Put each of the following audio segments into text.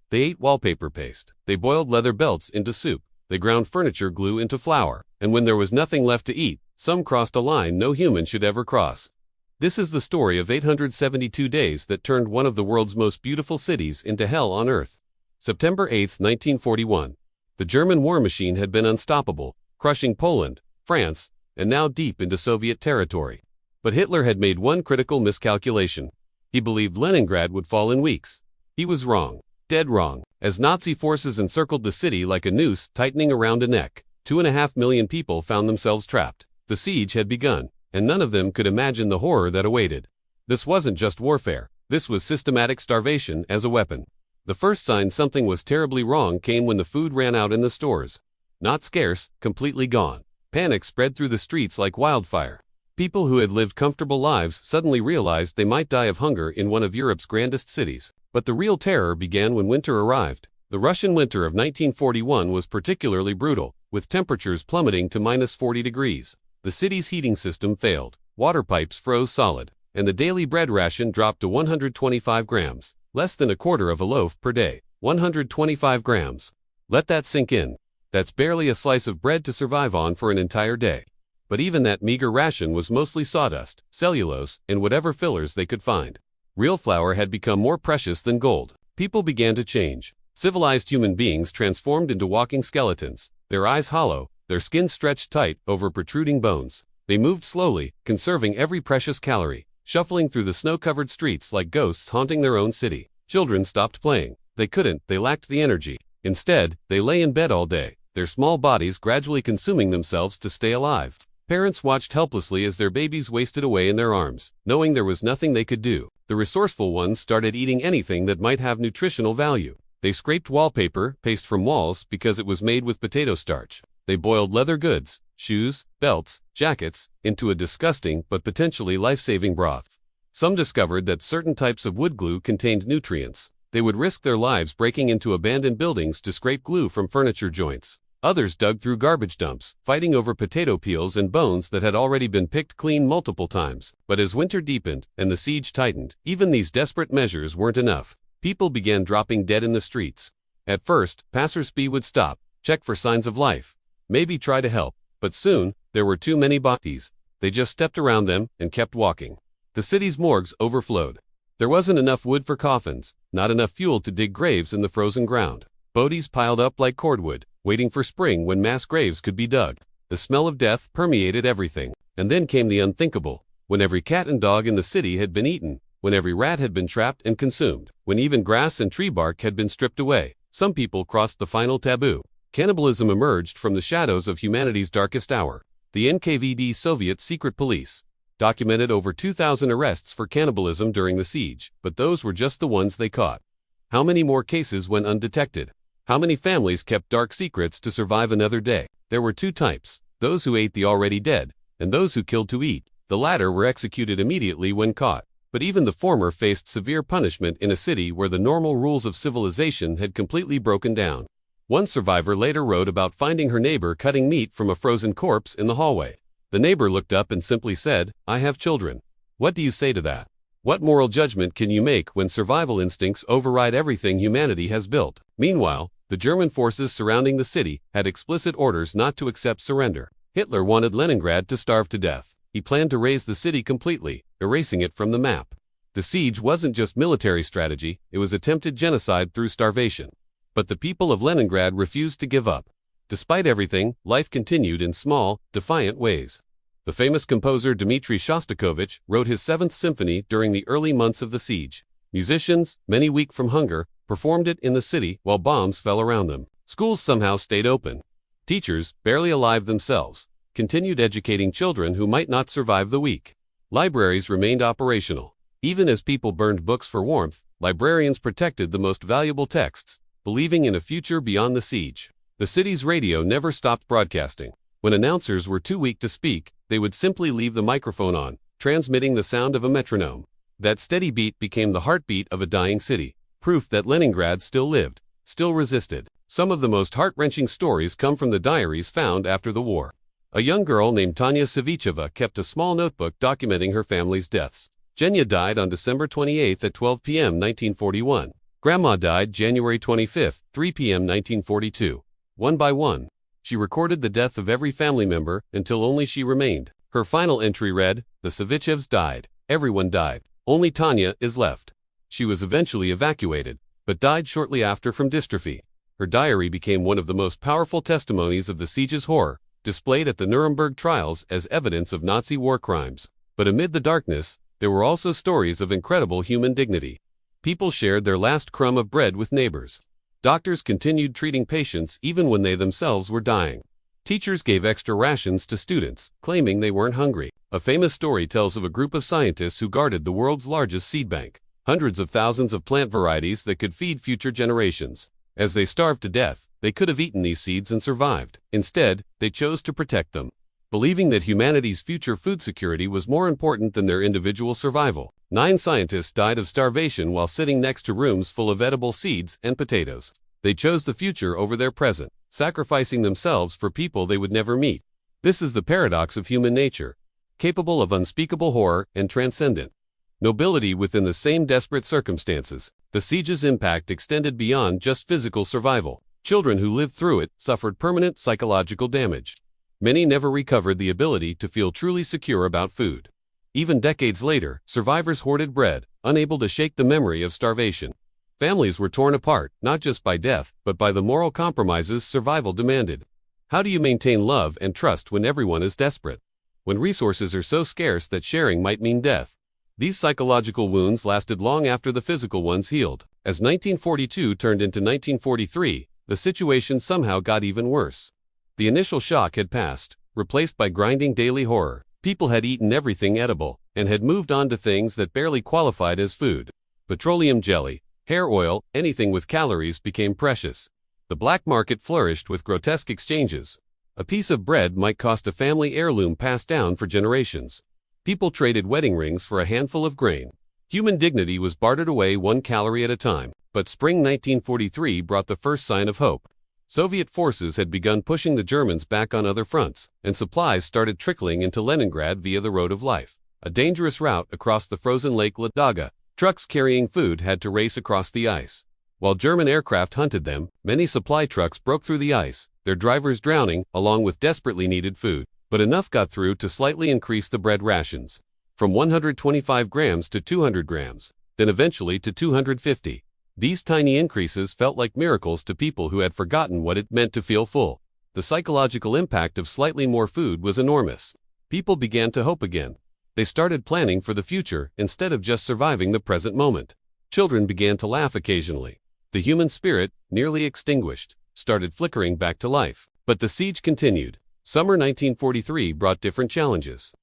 They ate wallpaper paste. They boiled leather belts into soup. They ground furniture glue into flour. And when there was nothing left to eat, some crossed a line no human should ever cross. This is the story of 872 days that turned one of the world's most beautiful cities into hell on earth. September 8, 1941. The German war machine had been unstoppable, crushing Poland, France, and now deep into Soviet territory. But Hitler had made one critical miscalculation. He believed Leningrad would fall in weeks. He was wrong. Dead wrong. As Nazi forces encircled the city like a noose tightening around a neck, 2.5 million people found themselves trapped. The siege had begun, and none of them could imagine the horror that awaited. This wasn't just warfare. This was systematic starvation as a weapon. The first sign something was terribly wrong came when the food ran out in the stores. Not scarce, completely gone. Panic spread through the streets like wildfire. People who had lived comfortable lives suddenly realized they might die of hunger in one of Europe's grandest cities. But the real terror began when winter arrived. The Russian winter of 1941 was particularly brutal, with temperatures plummeting to -40 degrees. The city's heating system failed, water pipes froze solid, and the daily bread ration dropped to 125 grams, less than a quarter of a loaf per day. 125 grams. Let that sink in. That's barely a slice of bread to survive on for an entire day. But even that meager ration was mostly sawdust, cellulose, and whatever fillers they could find. Real flour had become more precious than gold. People began to change. Civilized human beings transformed into walking skeletons, their eyes hollow, their skin stretched tight over protruding bones. They moved slowly, conserving every precious calorie, shuffling through the snow-covered streets like ghosts haunting their own city. Children stopped playing. They couldn't, they lacked the energy. Instead, they lay in bed all day, their small bodies gradually consuming themselves to stay alive. Parents watched helplessly as their babies wasted away in their arms, knowing there was nothing they could do. The resourceful ones started eating anything that might have nutritional value. They scraped wallpaper paste from walls because it was made with potato starch. They boiled leather goods, shoes, belts, jackets, into a disgusting but potentially life-saving broth. Some discovered that certain types of wood glue contained nutrients. They would risk their lives breaking into abandoned buildings to scrape glue from furniture joints. Others dug through garbage dumps, fighting over potato peels and bones that had already been picked clean multiple times. But as winter deepened and the siege tightened, even these desperate measures weren't enough. People began dropping dead in the streets. At first, passers-by would stop, check for signs of life, maybe try to help. But soon, there were too many bodies. They just stepped around them and kept walking. The city's morgues overflowed. There wasn't enough wood for coffins, not enough fuel to dig graves in the frozen ground. Bodies piled up like cordwood, waiting for spring when mass graves could be dug. The smell of death permeated everything. And then came the unthinkable, when every cat and dog in the city had been eaten, when every rat had been trapped and consumed, when even grass and tree bark had been stripped away. Some people crossed the final taboo. Cannibalism emerged from the shadows of humanity's darkest hour. The NKVD Soviet secret police documented over 2,000 arrests for cannibalism during the siege, but those were just the ones they caught. How many more cases went undetected? How many families kept dark secrets to survive another day? There were two types, those who ate the already dead, and those who killed to eat. The latter were executed immediately when caught. But even the former faced severe punishment in a city where the normal rules of civilization had completely broken down. One survivor later wrote about finding her neighbor cutting meat from a frozen corpse in the hallway. The neighbor looked up and simply said, "I have children." What do you say to that? What moral judgment can you make when survival instincts override everything humanity has built? Meanwhile, the German forces surrounding the city had explicit orders not to accept surrender. Hitler wanted Leningrad to starve to death. He planned to raze the city completely, erasing it from the map. The siege wasn't just military strategy, it was attempted genocide through starvation. But the people of Leningrad refused to give up. Despite everything, life continued in small, defiant ways. The famous composer Dmitri Shostakovich wrote his Seventh Symphony during the early months of the siege. Musicians, many weak from hunger, performed it in the city while bombs fell around them. Schools somehow stayed open. Teachers, barely alive themselves, continued educating children who might not survive the week. Libraries remained operational. Even as people burned books for warmth, librarians protected the most valuable texts, believing in a future beyond the siege. The city's radio never stopped broadcasting. When announcers were too weak to speak, they would simply leave the microphone on, transmitting the sound of a metronome. That steady beat became the heartbeat of a dying city, proof that Leningrad still lived, still resisted. Some of the most heart-wrenching stories come from the diaries found after the war. A young girl named Tanya Savicheva kept a small notebook documenting her family's deaths. Genya died on December 28 at 12 p.m. 1941. Grandma died January 25, 3 p.m. 1942. One by one, she recorded the death of every family member until only she remained. Her final entry read, "The Savichevs died. Everyone died. Only Tanya is left." She was eventually evacuated, but died shortly after from dystrophy. Her diary became one of the most powerful testimonies of the siege's horror, displayed at the Nuremberg trials as evidence of Nazi war crimes. But amid the darkness, there were also stories of incredible human dignity. People shared their last crumb of bread with neighbors. Doctors continued treating patients even when they themselves were dying. Teachers gave extra rations to students, claiming they weren't hungry. A famous story tells of a group of scientists who guarded the world's largest seed bank, hundreds of thousands of plant varieties that could feed future generations. As they starved to death, they could have eaten these seeds and survived. Instead, they chose to protect them, believing that humanity's future food security was more important than their individual survival. 9 scientists died of starvation while sitting next to rooms full of edible seeds and potatoes. They chose the future over their present, sacrificing themselves for people they would never meet. This is the paradox of human nature, capable of unspeakable horror and transcendent nobility within the same desperate circumstances. The siege's impact extended beyond just physical survival. Children who lived through it suffered permanent psychological damage. Many never recovered the ability to feel truly secure about food. Even decades later, survivors hoarded bread, unable to shake the memory of starvation. Families were torn apart, not just by death, but by the moral compromises survival demanded. How do you maintain love and trust when everyone is desperate? When resources are so scarce that sharing might mean death? These psychological wounds lasted long after the physical ones healed. As 1942 turned into 1943, the situation somehow got even worse. The initial shock had passed, replaced by grinding daily horror. People had eaten everything edible, and had moved on to things that barely qualified as food. Petroleum jelly, hair oil, anything with calories became precious. The black market flourished with grotesque exchanges. A piece of bread might cost a family heirloom passed down for generations. People traded wedding rings for a handful of grain. Human dignity was bartered away 1 calorie at a time. But spring 1943 brought the first sign of hope. Soviet forces had begun pushing the Germans back on other fronts, and supplies started trickling into Leningrad via the Road of Life, a dangerous route across the frozen Lake Ladoga. Trucks carrying food had to race across the ice. While German aircraft hunted them, many supply trucks broke through the ice, their drivers drowning, along with desperately needed food. But enough got through to slightly increase the bread rations, from 125 grams to 200 grams, then eventually to 250. These tiny increases felt like miracles to people who had forgotten what it meant to feel full. The psychological impact of slightly more food was enormous. People began to hope again. They started planning for the future instead of just surviving the present moment. Children began to laugh occasionally. The human spirit, nearly extinguished, started flickering back to life. But the siege continued. Summer 1943 brought different challenges.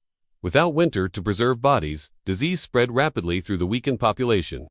Without winter to preserve bodies, disease spread rapidly through the weakened population.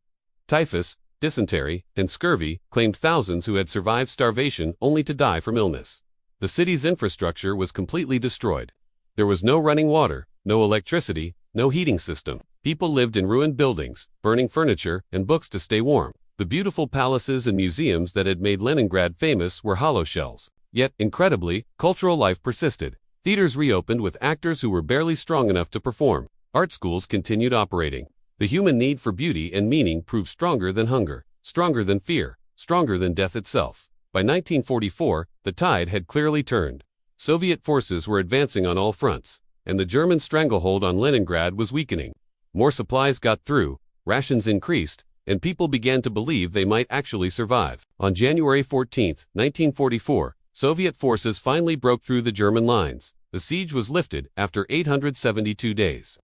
Typhus, dysentery, and scurvy claimed thousands who had survived starvation only to die from illness. The city's infrastructure was completely destroyed. There was no running water, no electricity, no heating system. People lived in ruined buildings, burning furniture and books to stay warm. The beautiful palaces and museums that had made Leningrad famous were hollow shells. Yet, incredibly, cultural life persisted. Theaters reopened with actors who were barely strong enough to perform. Art schools continued operating. The human need for beauty and meaning proved stronger than hunger, stronger than fear, stronger than death itself. By 1944, the tide had clearly turned. Soviet forces were advancing on all fronts, and the German stranglehold on Leningrad was weakening. More supplies got through, rations increased, and people began to believe they might actually survive. On January 14, 1944, Soviet forces finally broke through the German lines. The siege was lifted after 872 days.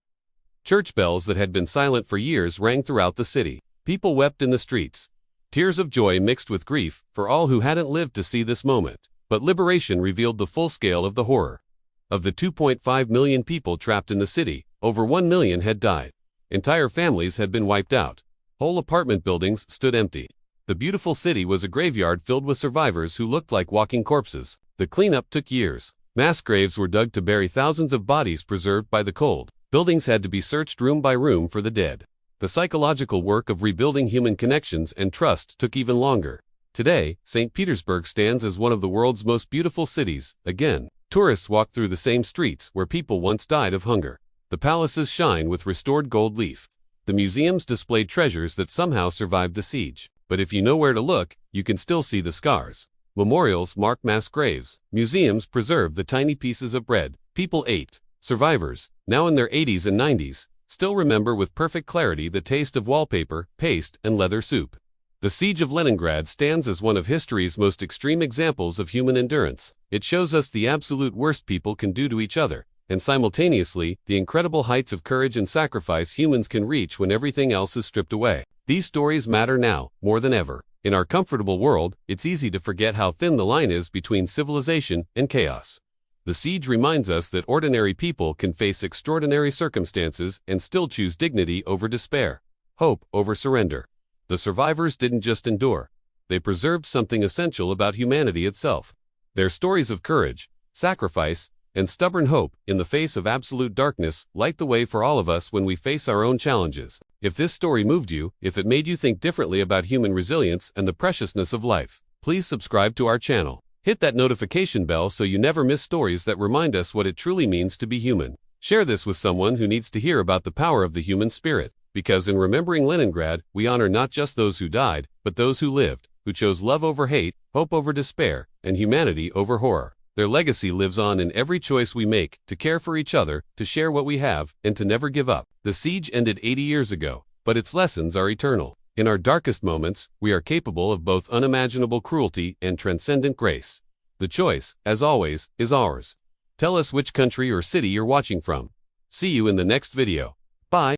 Church bells that had been silent for years rang throughout the city. People wept in the streets. Tears of joy mixed with grief for all who hadn't lived to see this moment. But liberation revealed the full scale of the horror. Of the 2.5 million people trapped in the city, over 1 million had died. Entire families had been wiped out. Whole apartment buildings stood empty. The beautiful city was a graveyard filled with survivors who looked like walking corpses. The cleanup took years. Mass graves were dug to bury thousands of bodies preserved by the cold. Buildings had to be searched room by room for the dead. The psychological work of rebuilding human connections and trust took even longer. Today, St. Petersburg stands as one of the world's most beautiful cities. Again, tourists walk through the same streets where people once died of hunger. The palaces shine with restored gold leaf. The museums display treasures that somehow survived the siege. but if you know where to look, you can still see the scars. Memorials mark mass graves. Museums preserve the tiny pieces of bread people ate. Survivors, now in their 80s and 90s, still remember with perfect clarity the taste of wallpaper, paste, and leather soup. The Siege of Leningrad stands as one of history's most extreme examples of human endurance. It shows us the absolute worst people can do to each other, and simultaneously, the incredible heights of courage and sacrifice humans can reach when everything else is stripped away. These stories matter now, more than ever. In our comfortable world, it's easy to forget how thin the line is between civilization and chaos. The siege reminds us that ordinary people can face extraordinary circumstances and still choose dignity over despair, hope over surrender. The survivors didn't just endure. They preserved something essential about humanity itself. Their stories of courage, sacrifice, and stubborn hope in the face of absolute darkness light the way for all of us when we face our own challenges. If this story moved you, if it made you think differently about human resilience and the preciousness of life, please subscribe to our channel. Hit that notification bell so you never miss stories that remind us what it truly means to be human. Share this with someone who needs to hear about the power of the human spirit, because in remembering Leningrad, we honor not just those who died, but those who lived, who chose love over hate, hope over despair, and humanity over horror. Their legacy lives on in every choice we make, to care for each other, to share what we have, and to never give up. The siege ended 80 years ago, but its lessons are eternal. In our darkest moments, we are capable of both unimaginable cruelty and transcendent grace. The choice, as always, is ours. Tell us which country or city you're watching from. See you in the next video. Bye.